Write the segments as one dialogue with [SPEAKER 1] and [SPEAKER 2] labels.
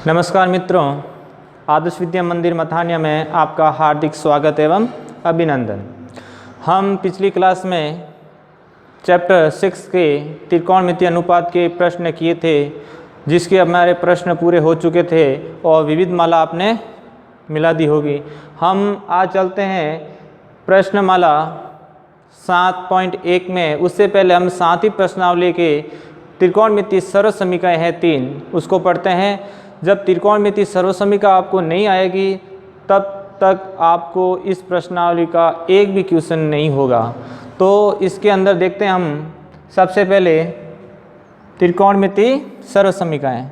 [SPEAKER 1] नमस्कार मित्रों, आदर्श विद्या मंदिर मथानिया में आपका हार्दिक स्वागत एवं अभिनंदन। हम पिछली क्लास में चैप्टर 6 के त्रिकोणमितीय अनुपात के प्रश्न किए थे, जिसके हमारे प्रश्न पूरे हो चुके थे और विविध माला आपने मिला दी होगी। हम आज चलते हैं प्रश्नमाला 7.1 में। उससे पहले हम 7वीं प्रश्नावली के त्रिकोणमितीय सर्वसमीकरण है 3, उसको पढ़ते हैं। जब त्रिकोणमितीय सर्वसमीकरण आपको नहीं आएगी तब तक आपको इस प्रश्नावली का एक भी क्वेश्चन नहीं होगा। तो इसके अंदर देखते हैं हम सबसे पहले त्रिकोणमितीय सर्वसमीकरण।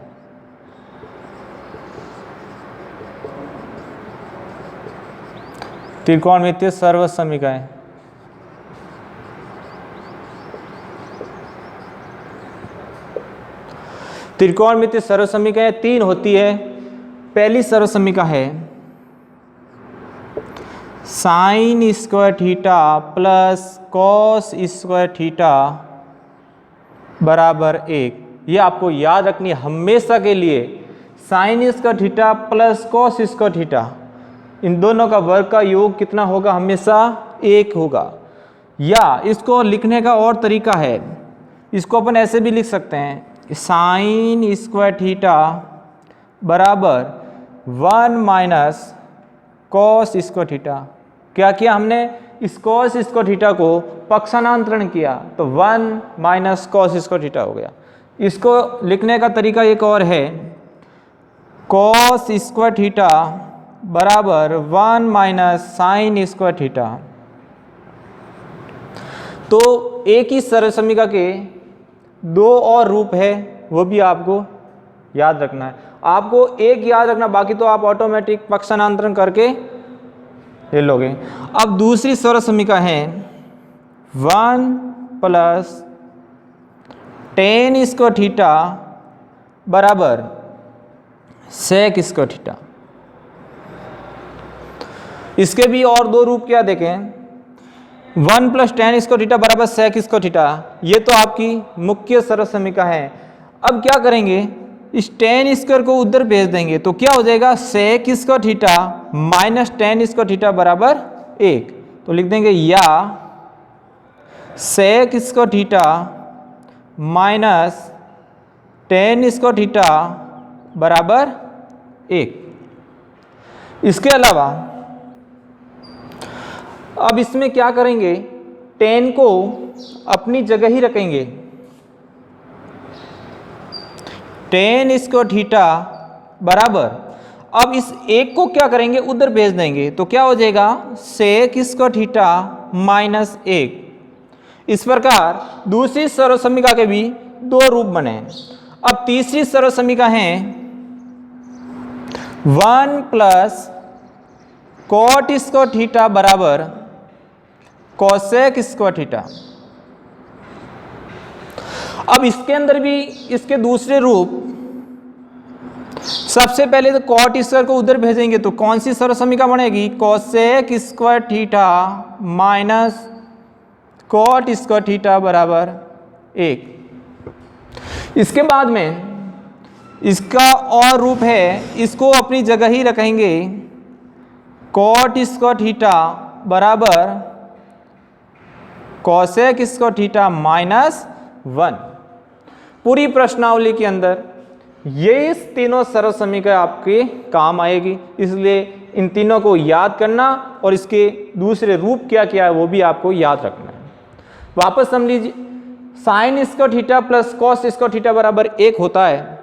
[SPEAKER 1] त्रिकोणमितीय सर्वसमीकरण त्रिकोणमितीय सर्वसमीकरण 3 होती है। पहली सर्वसमीकरण है sign square theta plus cos square theta बराबर 1। ये आपको याद रखनी है हमेशा के लिए। Sine square theta plus cos square theta, इन दोनों का वर्ग का योग कितना होगा? हमेशा 1 होगा। या इसको लिखने का और तरीका है, इसको अपन ऐसे भी लिख सकते हैं, साइन स्क्वायर थीटा बराबर 1 माइनस कॉस स्क्वायर थीटा। क्या किया हमने? इस कॉस स्क्वायर थीटा को पक्षांतरण किया तो 1 माइनस कॉस स्क्वायर थीटा हो गया। इसको लिखने का तरीका एक और है, कॉस स्क्वायर थीटा बराबर 1 माइनस साइन स्क्वायर थीटा। तो एक ही सर्वसमीकरण के 2 और रूप है, वो भी आपको याद रखना है। आपको एक याद रखना, बाकी तो आप ऑटोमेटिक पक्षांतरण करके ले लोगे। अब दूसरी सर्वसमीकरण है 1 प्लस टेन स्क्वायर थीटा बराबर सेक स्क्वायर थीटा। इसके भी और 2 रूप क्या देखें, 1 प्लस टेन स्क्वायर थीटा बराबर सेक स्क्वायर थीटा। ये तो आपकी मुख्य सर्वसमीकरण है। अब क्या करेंगे, इस टेन स्क्वायर को उधर भेज देंगे तो क्या हो जाएगा, sec square theta minus tan square theta बराबर 1। तो लिख देंगे या sec square theta minus tan square theta बराबर 1। इसके अलावा अब इसमें क्या करेंगे, टेन को अपनी जगह ही रखेंगे। टेन स्क्वायर थीटा बराबर, अब इस 1 को क्या करेंगे, उधर भेज देंगे तो क्या हो जाएगा, सेक स्क्वायर थीटा माइनस 1। इस प्रकार दूसरी सर्वसमीकरण के भी 2 रूप बने। अब तीसरी सर्वसमीकरण है 1 प्लस कॉट स्क्वायर थीटा बराबर कोसेक स्क्वायर थीटा। अब इसके अंदर भी इसके दूसरे रूप, सबसे पहले तो कॉट स्क्वायर को उधर भेजेंगे तो कौन सी सर्वसमीकरण बनेगी, cosec square theta minus cot square theta बराबर 1। इसके बाद में इसका और रूप है, इसको अपनी जगह ही रखेंगे, कॉट स्क्वायर थीटा बराबर कोसेक स्क्वायर थीटा माइनस 1। पूरी प्रश्नावली के अंदर ये तीनों सर्वसमीकरण आपके काम आएगी, इसलिए इन तीनों को याद करना और इसके दूसरे रूप क्या क्या है वो भी आपको याद रखना है। वापस समझ लीजिए, sign square theta plus cos square theta बराबर 1 होता है।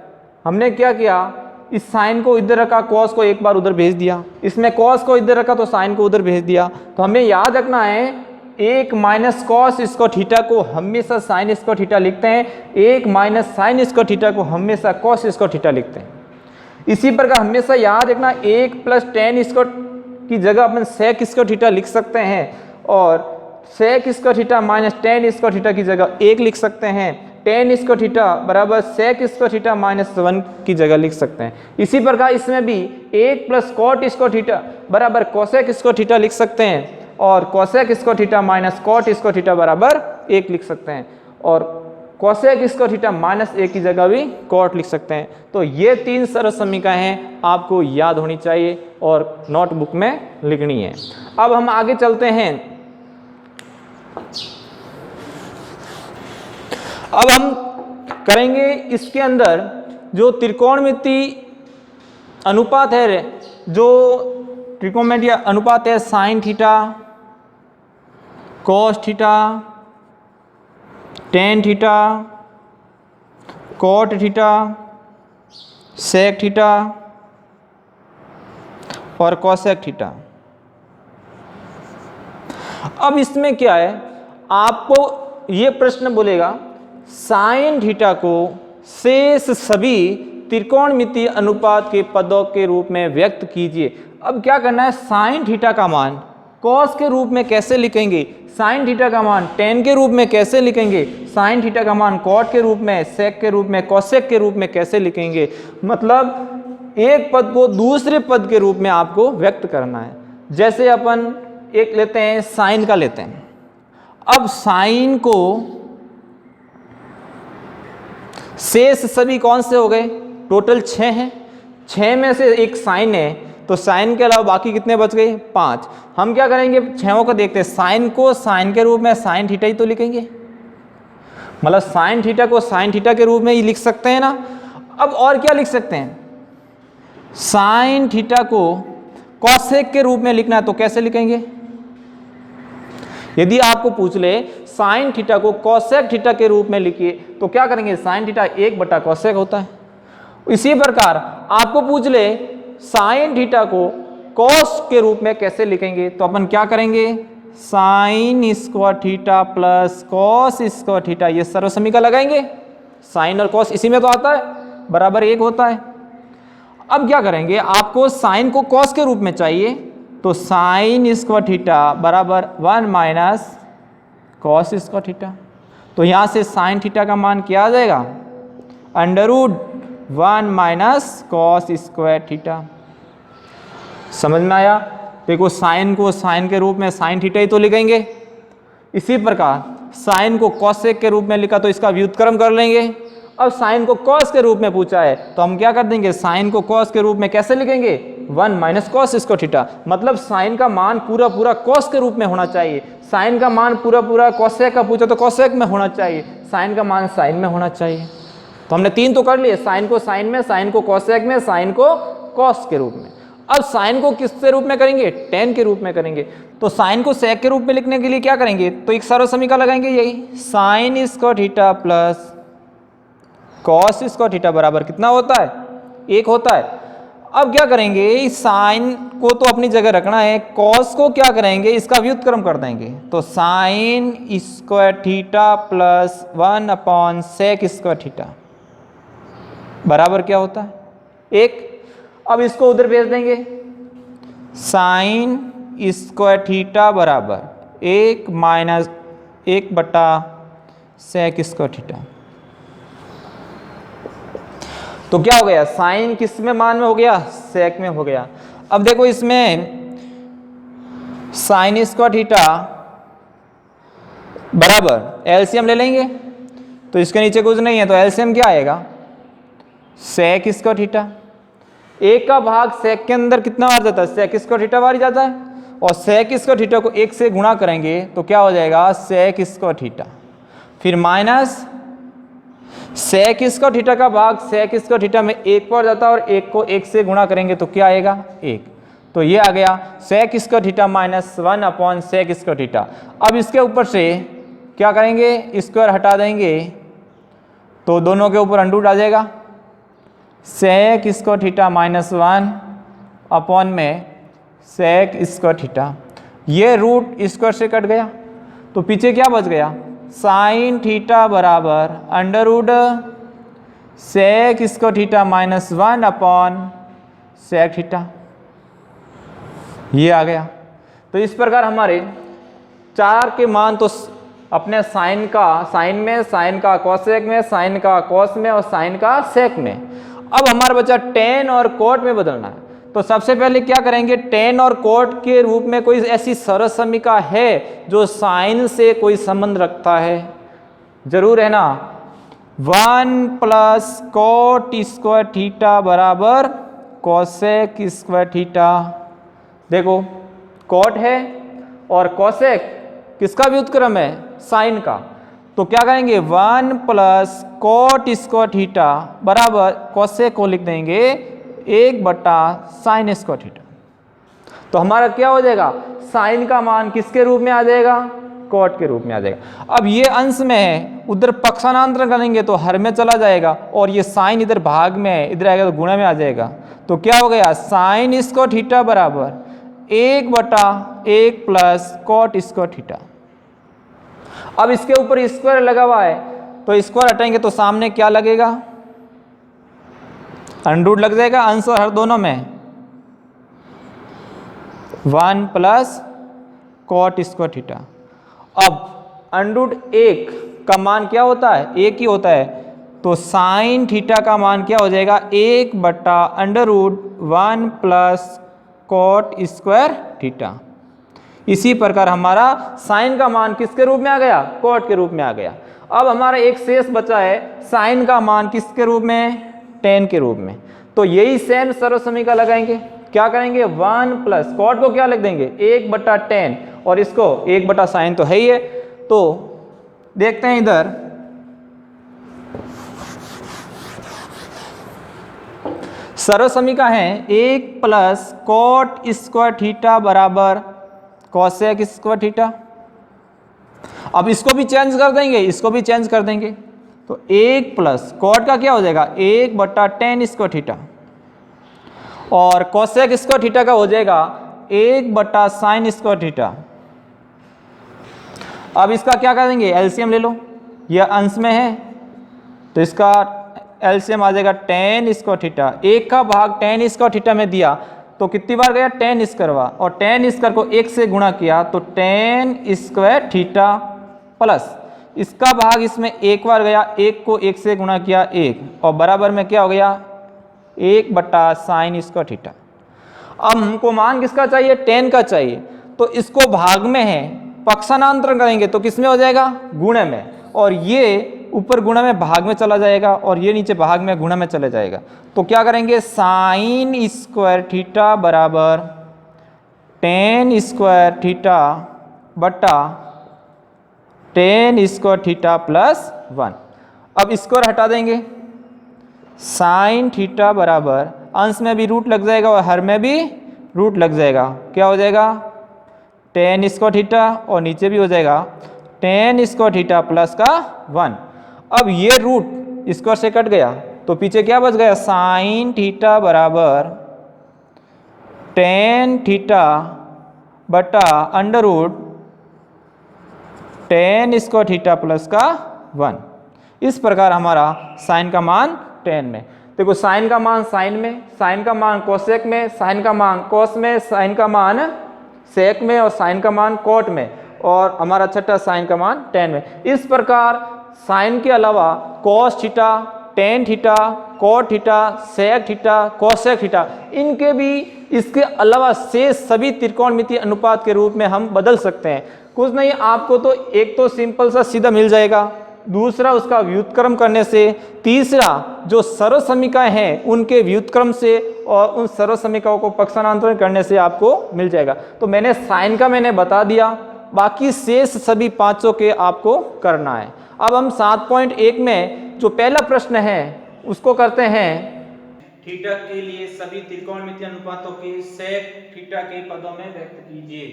[SPEAKER 1] हमने क्या किया, इस साइन को इधर रखा, कॉस को एक बार उधर भेज दिया, इसमें कॉस को इधर रखा तो साइन को उधर भेज दिया। तो हमें याद रखना है 1 माइनस कॉस स्क्वायर थीटा को हमेशा साइन स्क्वायर थीटा लिखते हैं, 1 माइनस साइन स्क्वायर थीटा को हमेशा कॉस स्क्वायर थीटा लिखते हैं। इसी प्रकार हमेशा याद रखना 1 प्लस टेन स्क्वायर की जगह अपन सेक स्क्वायर थीटा लिख सकते हैं और sec square theta minus tan square theta की जगह 1 लिख सकते हैं। टेन स्क्वायर थीटा बराबर सेक स्क्वायर थीटा माइनस 1 की जगह लिख सकते हैं। इसी प्रकार इसमें भी 1 प्लस कॉट स्क्वायर थीटा बराबर कोसेक स्क्वायर थीटा लिख सकते हैं और cosec square theta minus cot square theta बराबर 1 लिख सकते हैं। और cosec square theta minus A की जगह भी कॉट लिख सकते हैं। तो ये 3 सरल समीकरण हैं, आपको याद होनी चाहिए और नोटबुक में लिखनी है। अब हम आगे चलते हैं। अब हम करेंगे इसके अंदर जो त्रिकोणमितीय अनुपात है, जो त्रिकोणमितीय अनुपात है sine theta, cos theta, tan theta, cot theta, sec theta और कोसेक थीटा। अब इसमें क्या है, आपको ये प्रश्न बोलेगा साइन थीटा को शेष सभी त्रिकोणमितीय अनुपात के पदों के रूप में व्यक्त कीजिए। अब क्या करना है, साइन थीटा का मान कॉस के रूप में कैसे लिखेंगे, साइन थीटा का मान टेन के रूप में कैसे लिखेंगे, साइन थीटा का मान कॉट के रूप में, सेक के रूप में, कोसेक के रूप में कैसे लिखेंगे। मतलब एक पद को दूसरे पद के रूप में आपको व्यक्त करना है। जैसे अपन एक लेते हैं, साइन का लेते हैं। अब साइन को शेष सभी कौन से हो गए, टोटल 6 हैं, 6 में से एक साइन है, तो साइन के अलावा बाकी कितने बच गए, 5। हम क्या करेंगे, 6 को देखते हैं। साइन को साइन के रूप में साइन थीटा ही तो लिखेंगे, मतलब साइन थीटा को साइन थीटा के रूप में ही लिख सकते हैं ना। अब और क्या लिख सकते हैं, साइन थीटा को कोसेक के रूप में लिखना है तो कैसे लिखेंगे। यदि आपको पूछ ले साइन थीटा को कोसेक थीटा के रूप में लिखिए तो क्या करेंगे, साइन थीटा 1 कोसेक होता है। इसी प्रकार आपको पूछ ले साइन थीटा को कॉस के रूप में कैसे लिखेंगे, तो अपन क्या करेंगे, sign square theta plus cos square theta, ये सर्व समीकरण लगाएंगे। साइन और कॉस इसी में तो आता है, बराबर 1 होता है। अब क्या करेंगे, आपको साइन को कॉस के रूप में चाहिए, तो साइन स्क्वायर थीटा बराबर 1 माइनस कॉस स्क्वायर थीटा। तो यहाँ से साइन थीटा का मान क्या आ जाएगा, √1 माइनस कॉस स्क्वायर थीटा। समझ में आया। देखो साइन को साइन के रूप में साइन थीटा ही तो लिखेंगे। इसी प्रकार साइन को कोसेक के रूप में लिखा तो इसका व्युत्क्रम कर लेंगे। अब साइन को कॉस के रूप में पूछा है तो हम क्या कर देंगे, साइन को कॉस के रूप में कैसे लिखेंगे, 1 माइनस कॉस स्क्वायर थीटा। मतलब साइन का मान पूरा पूरा कॉस के रूप में होना चाहिए, साइन का मान पूरा पूरा कोसेक का पूछा तो कोसेक में होना चाहिए, साइन का मान साइन में होना चाहिए। तो हमने 3 तो कर लिए, साइन को साइन में, साइन को कोसेक में, साइन को कॉस के रूप में। अब साइन को किसके रूप में करेंगे, टेन के रूप में करेंगे। तो साइन को सेक के रूप में लिखने के लिए क्या करेंगे, तो एक सर्व समीकरण लगाएंगे, यही sign square theta plus cos square theta बराबर कितना होता है, 1 होता है। अब क्या करेंगे, इस साइन को तो अपनी जगह रखना है, कॉस को क्या करेंगे, इसका व्युत्क्रम कर देंगे। तो sine square theta plus 1 upon sec square theta बराबर क्या होता है, 1। अब इसको उधर भेज देंगे, साइन स्क्वायर थीटा बराबर 1 माइनस 1/सेक स्क्वायर थीटा। तो क्या हो गया, साइन किस में मान में हो गया, सेक में हो गया। अब देखो इसमें साइन स्क्वायर थीटा बराबर एलसीएम ले लेंगे, तो इसके नीचे कुछ नहीं है तो एलसीएम क्या आएगा, सेक स्क्वायर थीटा। 1 का भाग सेक के अंदर कितना बार जाता है, सेक स्क्वायर थीटा बार जाता है, और सेक स्क्वायर थीटा को 1 से गुणा करेंगे तो क्या हो जाएगा, सेक स्क्वायर थीटा, फिर माइनस सेक स्क्वायर थीटा का भाग सेक स्क्वायर थीटा में 1 पर जाता है, और 1 को 1 से गुणा करेंगे तो क्या आएगा, 1। तो ये आ गया sec square theta minus 1 upon sec square theta. अब इसके ऊपर से क्या करेंगे, स्क्वायर हटा देंगे तो दोनों के ऊपर अंडूट आ जाएगा, sec square theta minus 1 upon में सेक स्क्वायर थीटा। ये रूट स्क्वायर से कट गया तो पीछे क्या बच गया, साइन थीटा बराबर under root sec square theta minus 1 upon sec theta, ये आ गया। तो इस प्रकार हमारे 4 के मान तो अपने साइन का साइन में, साइन का कोसेक में, साइन का कॉस में और साइन का सेक में। अब हमारा बचा टेन और कोट में बदलना है। तो सबसे पहले क्या करेंगे, टेन और कोट के रूप में कोई ऐसी सरल समीकरण है जो साइन से कोई संबंध रखता है, जरूर है ना। 1 प्लस कॉट स्क्वायर थीटा बराबर कोसेक स्क्वायर थीटा। देखो कॉट है और कोसेक किसका व्युत्क्रम है, साइन का, तो क्या करेंगे 1 प्लस कॉट स्क्वायर थीटा बराबर कोसेक को लिख देंगे 1/साइन स्क्वायर थीटा। तो हमारा क्या हो जाएगा, साइन का मान किसके रूप में आ जाएगा, कॉट के रूप में आ जाएगा। अब ये अंश में है, उधर पक्षांतरण करेंगे तो हर में चला जाएगा, और ये साइन इधर भाग में है, इधर आएगा तो गुणा में आ जाएगा। तो क्या हो गया, साइन स्क्वायर थीटा बराबर 1/1 प्लस कॉट स्क्वायर थीटा। अब इसके ऊपर स्क्वायर लगा हुआ है, तो स्क्वायर हटाएंगे तो सामने क्या लगेगा, अंडरूट लग जाएगा अंश और हर दोनों में। 1 प्लस कॉट स्क्वायर थीटा। अब अंडरूट 1 का मान क्या होता है, 1 ही होता है, तो साइन थीटा का मान क्या हो जाएगा 1/√1 प्लस कॉट स्क्वायर थीटा। इसी प्रकार हमारा साइन का मान किसके रूप में आ गया, कॉट के रूप में आ गया। अब हमारा एक शेष बचा है साइन का मान किसके रूप में, टेन के रूप में। तो यही सेम सर्वसमीका लगाएंगे, क्या करेंगे 1 प्लस कॉट को क्या लिख देंगे 1/10 और इसको 1/साइन तो है ही है। तो देखते हैं इधर, सर्वसमीका है 1 प्लस कॉट स्क्वायर थीटा बराबर कोसेक स्क्वायर थीटा। अब इसको भी चेंज कर देंगे, इसको भी चेंज कर देंगे, तो 1 प्लस कॉट का क्या हो जाएगा 1/10 स्क्वायर थीटा, और कोसेक स्क्वायर थीटा का हो जाएगा 1/साइन स्क्वायर थीटा। अब इसका क्या करेंगे, एलसीएम ले लो, यह अंश में है तो इसका एलसीएम आ जाएगा 10 स्क्वायर थीटा। 1 का भाग 10 स्क्वायर थीटा में दिया तो कितनी बार गया 10 स्क्वायर, और 10 स्क्वायर को 1 से गुणा किया तो 10 स्क्वायर थीटा, प्लस इसका भाग इसमें एक बार गया, 1 को 1 से गुणा किया 1, और बराबर में क्या हो गया 1/साइन स्क्वायर थीटा। अब हमको मान किसका चाहिए, 10 का चाहिए, तो इसको भाग में है, पक्षांतरण करेंगे तो किस में हो जाएगा, गुणे में, और ये ऊपर गुणा में भाग में चला जाएगा और ये नीचे भाग में गुणा में चले जाएगा। तो क्या करेंगे साइन स्क्वायर थीटा बराबर 10 स्क्वायर थीटा बटा 10 स्क्वायर थीटा प्लस 1। अब स्क्वायर हटा देंगे, साइन थीटा बराबर अंश में भी रूट लग जाएगा और हर में भी रूट लग जाएगा, क्या हो जाएगा 10 स्क्वायर थीटा, और नीचे भी हो जाएगा 10 स्क्वायर थीटा प्लस का 1। अब ये रूट स्क्वायर से कट गया तो पीछे क्या बच गया, साइन थीटा बराबर 10 थीटा बटा √10 स्क्वायर थीटा प्लस का 1। इस प्रकार हमारा साइन का मान 10 में। देखो साइन का मान साइन में, साइन का मान कोसेक में, साइन का मान कोस में, साइन का मान सेक में, और साइन का मान कोट में, और हमारा छठा साइन का मान 10 में। इस प्रकार साइन के अलावा cos theta, tan theta, cot theta, sec theta, cosec theta, इनके भी इसके अलावा शेष सभी त्रिकोणमितीय अनुपात के रूप में हम बदल सकते हैं। कुछ नहीं, आपको तो एक तो सिंपल सा सीधा मिल जाएगा, दूसरा उसका व्युत्क्रम करने से, तीसरा जो सर्वसमीकाएं हैं उनके व्युत्क्रम से, और उन सर्वसमीकाओं को पक्षांतरण करने से आपको मिल जाएगा। तो मैंने साइन का मैंने बता दिया, बाकी शेष सभी पांचों के आपको करना है। अब हम 7.1 में जो पहला प्रश्न है उसको करते हैं, थीटा के लिए सभी त्रिकोणमितीय अनुपातों के सेक थीटा के पदों में व्यक्त कीजिए।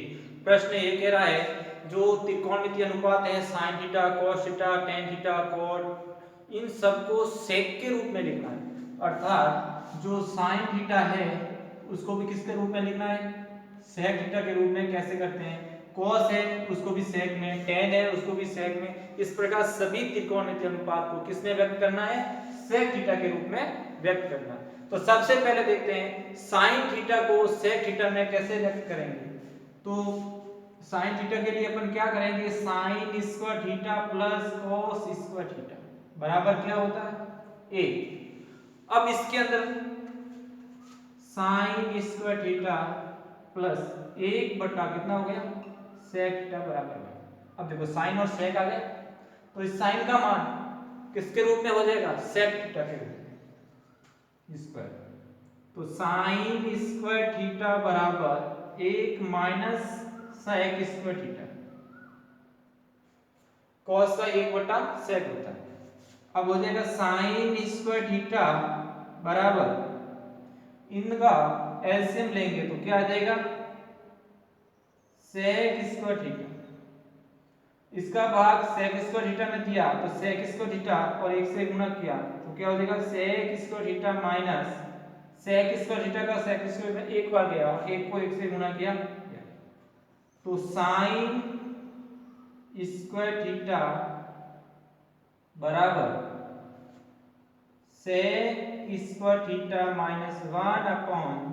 [SPEAKER 1] प्रश्न ये कह रहा है जो त्रिकोणमितीय अनुपात है sine theta, cos theta, tan theta, cot, इन सबको सेक के रूप में लिखना है, अर्थात जो साइन थीटा है उसको भी किसके रूप में लिखना है, सेक थीटा के रूप में। कैसे करते हैं, कोस है उसको भी सेक में, टेन है उसको भी सेक में। इस प्रकार सभी त्रिकोणमितीय अनुपात को किसमें व्यक्त करना है, सेक थीटा के रूप में व्यक्त करना है। तो सबसे पहले देखते हैं साइन थीटा को सेक थीटा में कैसे व्यक्त करेंगे। तो साइन थीटा के लिए अपन क्या करेंगे, sign square theta plus cos square theta बराबर क्या होता है 1। अब इसके अंदर साइन स्क्वायर थीटा प्लस 1 बटा कितना हो गया सेक थीटा बराबर में। अब देखो साइन और सेक आ गया, तो इस साइन का मान किसके रूप में हो जाएगा, सेक थीटा के रूप में स्क्वायर। तो साइन स्क्वायर थीटा बराबर 1 minus sec square theta, cos का 1 बटा सेक होता है। अब हो जाएगा साइन स्क्वायर थीटा बराबर, इनका एलसीएम लेंगे तो क्या आ जाएगा, सेक स्क्वायर थीटा, इसका भाग सेक स्क्वायर थीटा में दिया तो सेक स्क्वायर थीटा और 1 से गुणा किया तो क्या हो जाएगा, sec square theta minus sec square theta का सेक स्क्वायर में 1 बार गया और 1 को 1 से गुणा किया तो साइन स्क्वायर थीटा बराबर sec square theta minus 1 upon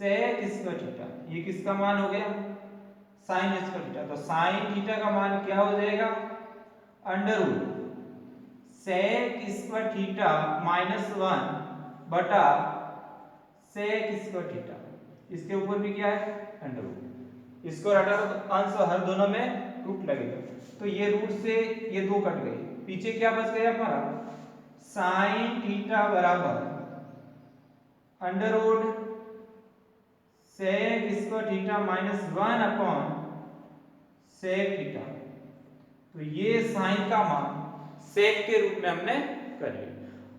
[SPEAKER 1] sec square theta, ये किसका मान हो गया, साइन स्क्वायर थीटा। तो साइन थीटा का मान क्या हो जाएगा, under root sec square theta minus 1 बटा सेक स्क्वायर थीटा, इसके ऊपर भी क्या है, अंडर रूट, इसको हटा दो तो अंश और हर दोनों में रूट लगेगा, तो ये रूट से ये 2 कट गए, पीछे क्या बच गया हमारा, साइन थीटा बराबर under root sec square theta minus 1 upon sec theta. तो ये साइन का मान सेक के रूप में हमने कर लिया।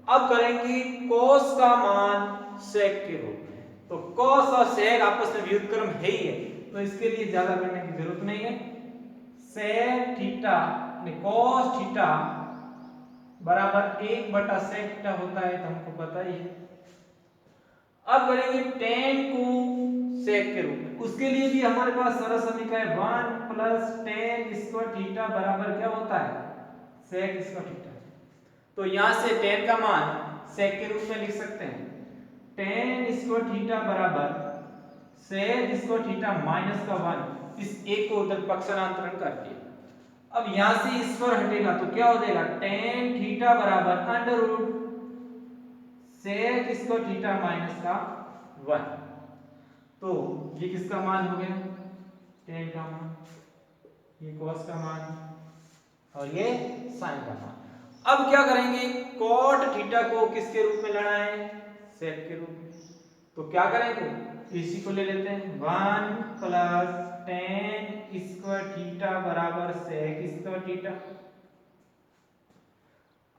[SPEAKER 1] अब करेंगे कॉस का मान सेक के रूप में, तो कॉस और सेक आपस में व्युत्क्रम है ही है, तो इसके लिए ज्यादा करने की जरूरत नहीं है। सेक थीटा कॉस थीटा बराबर 1 बटा सेक थीटा होता है, तो हमको पता ही है। अब करेंगे टेन को सेक के रूप में, उसके लिए भी हमारे पास सरल समीकरण है 1 प्लस टेन स्क्वायर थीटा बराबर क्या होता है, सेक स्क्वायर थीटा। तो यहां से टेन का मान सेक के रूप में लिख सकते हैं, टेन स्क्वायर थीटा बराबर सेक स्क्वायर थीटा माइनस का 1, इस एक को उधर पक्षांतरण करके अब यहां से स्क्वायर हटेगा तो क्या हो जाएगा, टेन थीटा बराबर under root sec square theta minus का 1। तो ये किसका मान हो गया, टेन का मान, ये कॉस का मान और ये साइन का मान। अब क्या करेंगे, कॉट थीटा को किसके रूप में लेना है, सेक के रूप में, तो क्या करेंगे, इसी को ले लेते हैं 1 प्लस टेन स्क्वायर थीटा बराबर सेक स्क्वायर थीटा।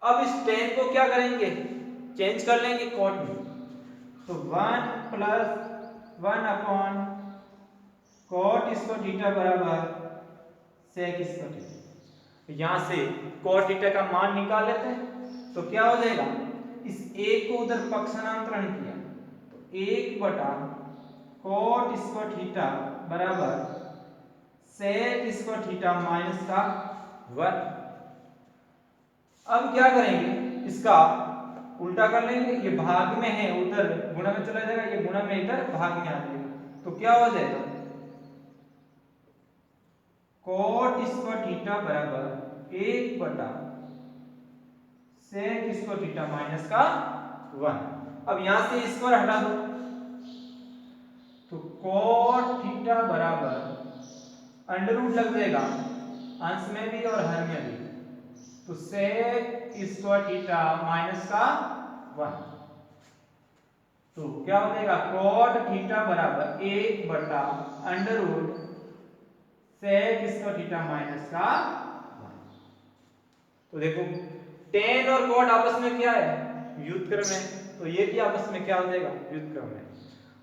[SPEAKER 1] अब इस टेन को क्या करेंगे, चेंज कर लेंगे कॉट में, तो 1 plus 1 upon cot square theta बराबर सेक स्क्वायर थीटा। यहां से कॉट थीटा का मान निकाल लेते हैं, तो क्या हो जाएगा, इस एक को उधर पक्षांतरण किया तो 1 बटा कॉट स्क्वायर थीटा बराबर सेक स्क्वायर थीटा माइनस का 1। अब क्या करेंगे, इसका उल्टा कर लेंगे, ये भाग में है उधर गुणा में चला जाएगा, ये गुणा में इधर भाग में आ जाएगा, तो क्या हो जाएगा, कॉट स्क्वायर थीटा बराबर 1 बटा सेक स्क्वायर थीटा माइनस का 1। अब यहां से स्क्वायर हटा दो तो कॉट थीटा बराबर अंडर रूट लग जाएगा अंश में भी और हर में भी, तो सेक स्क्वायर थीटा माइनस का 1। तो क्या हो जाएगा, कॉट थीटा बराबर 1 बटा under root sec square theta minus का 1। तो देखो टेन और कॉट आपस में क्या है, व्युत्क्रम है, तो ये भी आपस में क्या हो जाएगा, व्युत्क्रम है।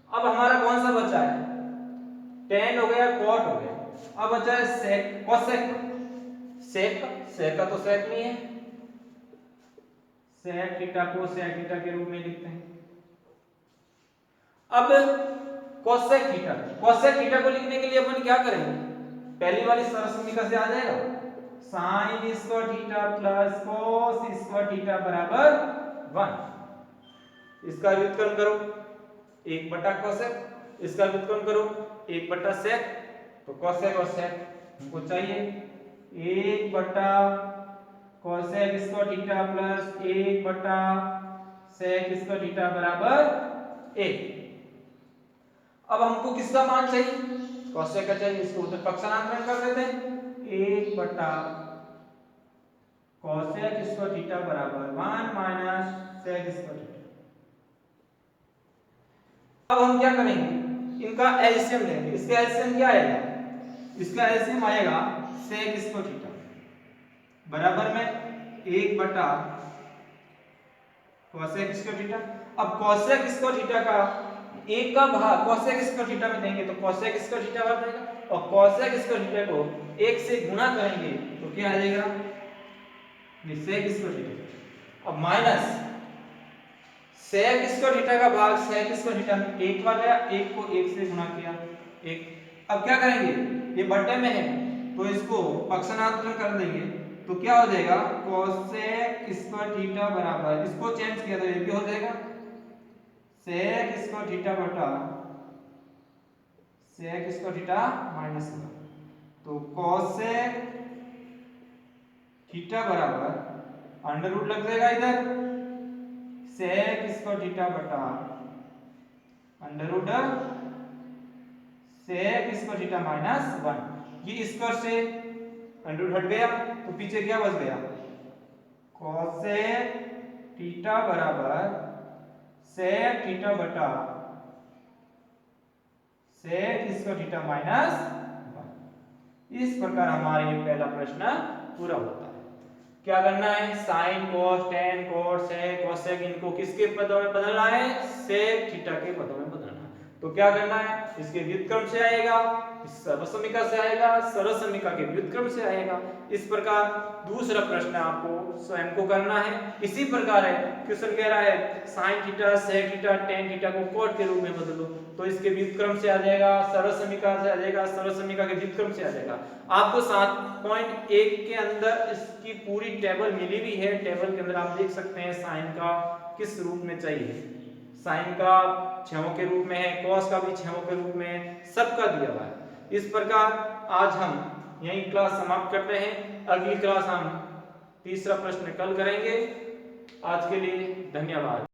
[SPEAKER 1] अब हमारा कौन सा बचा है, टेन हो गया, कॉट हो गया, अब बचा है सेक, कोसेक। सेक का तो सेक नहीं है, सेक थीटा को सेक थीटा के रूप में लिखते हैं। अब कोसेक थीटा को लिखने के लिए अपन क्या करेंगे, पहली वाली सरल समीकरण से आ जाएगा, sign square theta plus cos square theta बराबर 1। इसका व्युत्क्रम करो 1 बटा कोसेक, इसका व्युत्क्रम करो 1 बटा सेक, तो कोसेक और सेक हमको चाहिए 1 बटा कोसेक स्क्वायर थीटा प्लस 1 बटा सेक स्क्वायर थीटा बराबर 1। अब हमको किसका मान चाहिए, कोसेक का चाहिए, इसको उधर पक्षांतरण कर देते हैं, 1 बटा cosec स्क्वायर थीटा बराबर 1 माइनस sec स्क्वायर थीटा। अब हम क्या करेंगे, इनका एलसीएम लेंगे। इसका एलसीएम क्या आएगा, इसका एलसीएम आएगा sec स्क्वायर थीटा बराबर में 1 बटा cosec स्क्वायर थीटा। अब cosec स्क्वायर थीटा का एक का भाग cosec स्क्वायर थीटा में देंगे तो cosec स्क्वायर थीटा बन जाएगा, और cosec स्क्वायर थीटा को 1 से गुणा करेंगे तो क्या आ जाएगा, ये sec स्क्वायर थीटा। अब माइनस sec स्क्वायर थीटा का भाग sec स्क्वायर थीटा में 1 आ गया, 1 को 1 से गुणा किया 1। अब क्या करेंगे, ये बट्टे में है तो इसको पक्षांतरण कर देंगे तो क्या हो जाएगा, cosec स्क्वायर थीटा बराबर, इसको चेंज किया तो ये भी हो जाएगा sec स्क्वायर थीटा बटा sec स्क्वायर थीटा माइनस 1। तो cosec थीटा बराबर अंडर रूट लग जाएगा इधर sec स्क्वायर थीटा बटा under root sec square theta minus 1। ये स्क्वायर से अंडर रूट हट गया तो पीछे क्या बच गया, cosec थीटा बराबर sec थीटा बटा sec स्क्वायर थीटा माइनस 1। इस प्रकार हमारा ये पहला प्रश्न पूरा होता है। क्या करना है, sin cos tan cos sec cosec इनको किसके पदों में बदलना है, sec थीटा के पदों में बदलना है। तो क्या करना है, इसके व्युत्क्रम से आएगा, इस सर्वसमीका से आएगा, सर्वसमीका के व्युत्क्रम से आएगा। इस प्रकार दूसरा प्रश्न आपको स्वयं को करना है। इसी प्रकार है, क्वेश्चन कह रहा है sin theta sec theta tan theta को cot के रूप में बदलो तो इसके व्युत्क्रम से आ जाएगा, सर्वसमीका से आ जाएगा, सर्वसमीका के व्युत्क्रम से आ जाएगा। आपको 7.1 के अंदर इसकी पूरी टेबल मिली हुई है। टेबल के अंदर आप देख सकते हैं साइन का किस रूप में चाहिए, साइन का छहों के रूप में है, कॉस का भी छहों के रूप में है, सबका दिया हुआ है। इस प्रकार आज हम यही क्लास समाप्त करते हैं। अगली क्लास हम तीसरा प्रश्न कल करेंगे। आज के लिए धन्यवाद।